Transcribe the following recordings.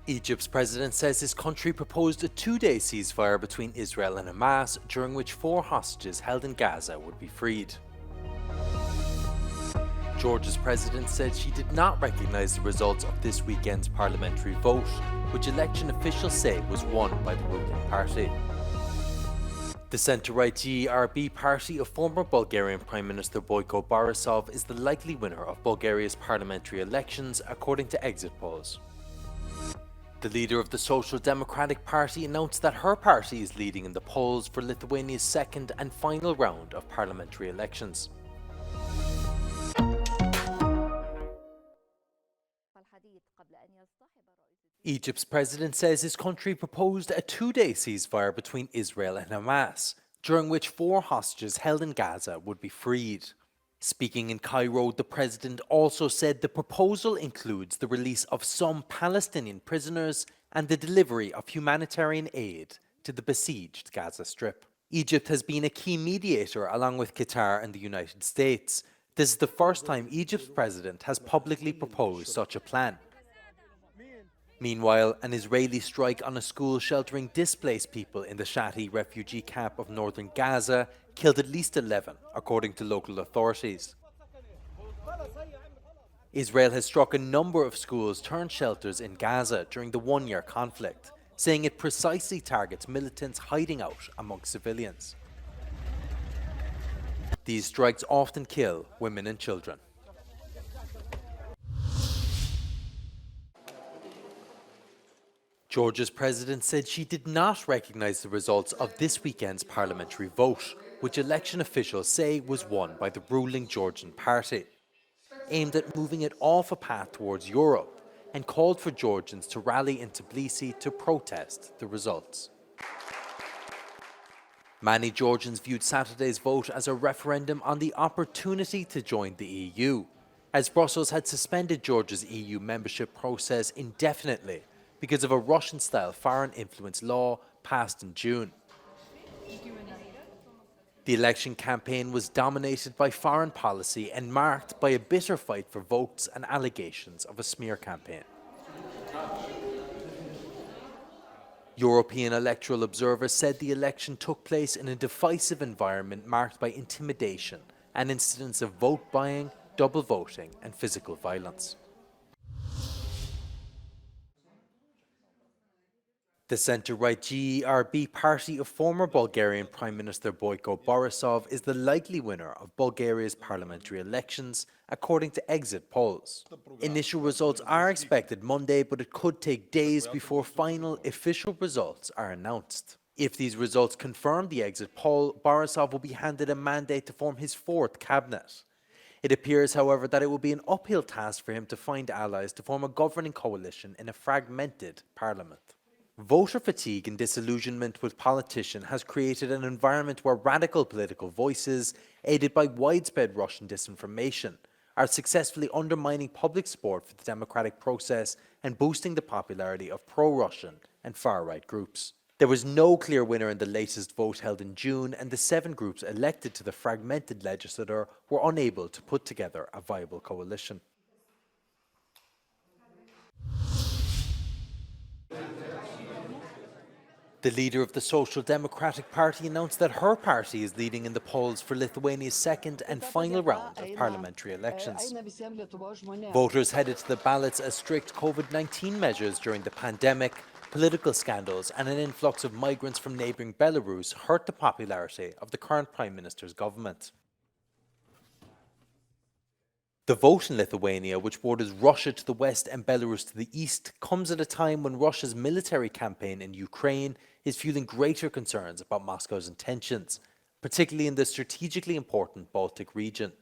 Egypt's president says his country proposed a two-day ceasefire between Israel and Hamas, during which 4 hostages held in Gaza would be freed. Georgia's president said she did not recognise the results of this weekend's parliamentary vote, which election officials say was won by the ruling party. The centre-right GERB party of former Bulgarian Prime Minister Boyko Borisov is the likely winner of Bulgaria's parliamentary elections, according to exit polls. The leader of the Social Democratic Party announced that her party is leading in the polls for Lithuania's second and final round of parliamentary elections. Egypt's president says his country proposed a two-day ceasefire between Israel and Hamas, during which 4 hostages held in Gaza would be freed. Speaking in Cairo, the president also said the proposal includes the release of some Palestinian prisoners and the delivery of humanitarian aid to the besieged Gaza Strip. Egypt has been a key mediator along with Qatar and the United States. This is the first time Egypt's president has publicly proposed such a plan. Meanwhile, an Israeli strike on a school sheltering displaced people in the Shati refugee camp of northern Gaza killed at least 11, according to local authorities. Israel has struck a number of schools turned shelters in Gaza during the one-year conflict, saying it precisely targets militants hiding out amongst civilians. These strikes often kill women and children. Georgia's president said she did not recognise the results of this weekend's parliamentary vote, which election officials say was won by the ruling Georgian party, aimed at moving it off a path towards Europe, and called for Georgians to rally in Tbilisi to protest the results. Many Georgians viewed Saturday's vote as a referendum on the opportunity to join the EU, as Brussels had suspended Georgia's EU membership process indefinitely because of a Russian-style foreign influence law passed in June. The election campaign was dominated by foreign policy and marked by a bitter fight for votes and allegations of a smear campaign. European electoral observers said the election took place in a divisive environment marked by intimidation and incidents of vote buying, double voting, and physical violence. The centre-right GERB party of former Bulgarian Prime Minister Boyko Borisov is the likely winner of Bulgaria's parliamentary elections, according to exit polls. Initial results are expected Monday, but it could take days before final official results are announced. If these results confirm the exit poll, Borisov will be handed a mandate to form his 4th cabinet. It appears, however, that it will be an uphill task for him to find allies to form a governing coalition in a fragmented parliament. Voter fatigue and disillusionment with politicians has created an environment where radical political voices, aided by widespread Russian disinformation, are successfully undermining public support for the democratic process and boosting the popularity of pro-Russian and far-right groups. There was no clear winner in the latest vote held in June, and the 7 groups elected to the fragmented legislature were unable to put together a viable coalition. The leader of the Social Democratic Party announced that her party is leading in the polls for Lithuania's second and final round of parliamentary elections. Voters headed to the ballots as strict COVID-19 measures during the pandemic, political scandals, and an influx of migrants from neighbouring Belarus hurt the popularity of the current Prime Minister's government. The vote in Lithuania, which borders Russia to the west and Belarus to the east, comes at a time when Russia's military campaign in Ukraine is fueling greater concerns about Moscow's intentions, particularly in the strategically important Baltic region.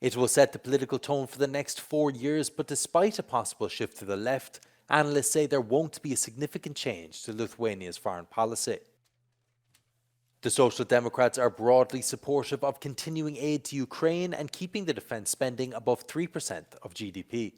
It will set the political tone for the next 4 years, but despite a possible shift to the left, analysts say there won't be a significant change to Lithuania's foreign policy. The Social Democrats are broadly supportive of continuing aid to Ukraine and keeping the defence spending above 3% of GDP.